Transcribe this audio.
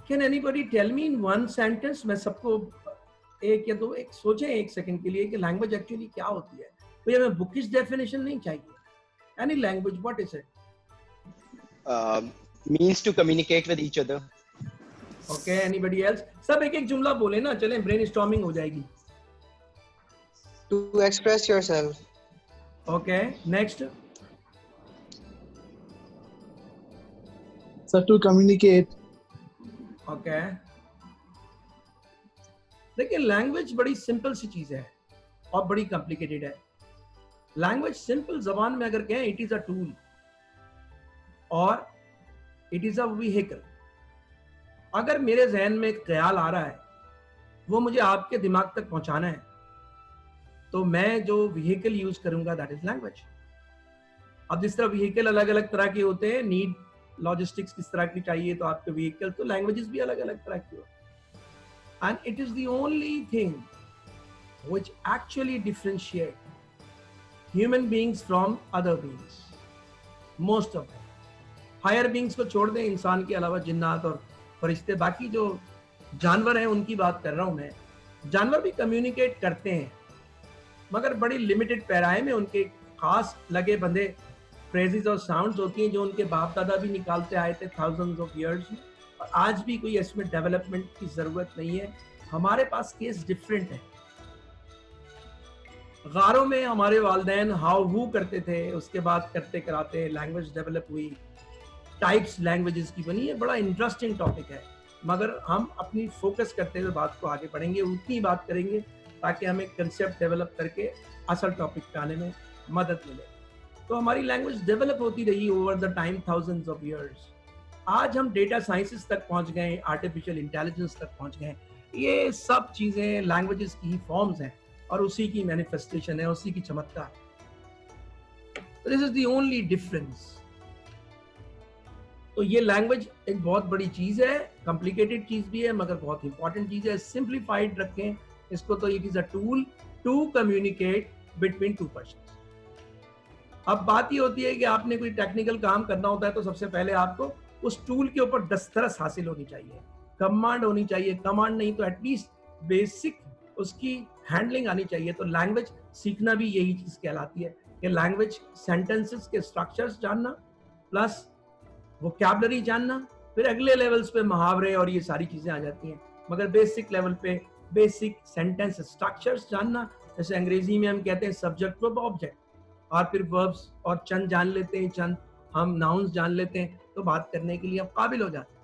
Can anybody tell me in one sentence, मैं सबको एक या दो एक सोचें एक सेकंड के लिए कि लैंग्वेज एक्चुअली क्या होती है। तो ये हमें बुकिश डेफिनेशन नहीं चाहिए। Any language, what is it? Means to communicate with each other. Okay, anybody else? सब एक एक जुमला बोले ना, चलें ब्रेनस्टॉर्मिंग हो जाएगी। To express yourself. Okay, next. Sir, to communicate. Okay, देखिए लैंग्वेज बड़ी सिंपल सी चीज है और बड़ी कॉम्प्लिकेटेड है। लैंग्वेज सिंपल जबान में अगर कहें, इट इज अ टूल और इट इज अ व्हीकल। अगर मेरे जहन में एक ख्याल आ रहा है, वो मुझे आपके दिमाग तक पहुंचाना है, तो मैं जो व्हीकल यूज करूंगा दैट इज लैंग्वेज। अब जिस तरह व्हीकल अलग अलग तरह के होते हैं, नीड लॉजिस्टिक्स किस तरह की चाहिए तो आपके व्हीकल, तो लैंग्वेजेस भी अलग अलग तरह की होती है। And it is the only thing which actually differentiate human beings from other beings. Most of higher beings को छोड़ दें, इंसान के अलावा जिन्नात और फरिश्ते, बाकी जो जानवर हैं उनकी बात कर रहा हूं मैं। जानवर भी कम्युनिकेट करते हैं मगर बड़ी लिमिटेड पैराए में, उनके खास लगे बंधे फ्रेजेस और साउंड्स होती हैं जो उनके बाप दादा भी निकालते आए थे थाउजेंड्स ऑफ इयर्स में, और आज भी कोई इसमें डेवलपमेंट की जरूरत नहीं है। हमारे पास केस डिफरेंट है। गारों में हमारे वालिदैन हाउ हू करते थे, उसके बाद करते कराते लैंग्वेज डेवलप हुई, टाइप्स लैंग्वेजेस की बनी है। बड़ा इंटरेस्टिंग टॉपिक है, मगर हम अपनी फोकस करते हुए बात को आगे बढ़ेंगे, उतनी बात करेंगे ताकि हमें कंसेप्ट डेवलप करके असल टॉपिक पे आने में मदद मिले। तो हमारी लैंग्वेज डेवलप होती रही over the time, thousands of years. आज हम डेटा साइंसेस तक पहुंच गए, आर्टिफिशियल इंटेलिजेंस तक पहुंच गए। ये सब चीजें लैंग्वेजेस की फॉर्म्स हैं और उसी की मैनिफेस्टेशन है, उसी की चमत्कार। This is the only difference. तो ये लैंग्वेज एक बहुत बड़ी चीज है, कॉम्प्लिकेटेड चीज भी है मगर बहुत इंपॉर्टेंट चीज है। सिंप्लीफाइड रखें इसको, तो it is a tool to communicate between two persons. अब बात ये होती है कि आपने कोई टेक्निकल काम करना होता है तो सबसे पहले आपको उस टूल के ऊपर दस्तरस हासिल होनी चाहिए, कमांड होनी चाहिए। कमांड नहीं तो एटलीस्ट बेसिक उसकी हैंडलिंग आनी चाहिए। तो लैंग्वेज सीखना भी यही चीज कहलाती है कि लैंग्वेज सेंटेंसेस के स्ट्रक्चर्स जानना प्लस वोकैबुलरी जानना, फिर अगले लेवल्स पे मुहावरे और ये सारी चीजें आ जाती हैं। मगर बेसिक लेवल पे बेसिक सेंटेंस स्ट्रक्चर्स जानना, जैसे अंग्रेजी में हम कहते हैं सब्जेक्ट वर्ब ऑब्जेक्ट, और फिर वर्ब्स और चंद जान लेते हैं, चंद हम नाउन्स जान लेते हैं, तो बात करने के लिए अब काबिल हो जाते हैं।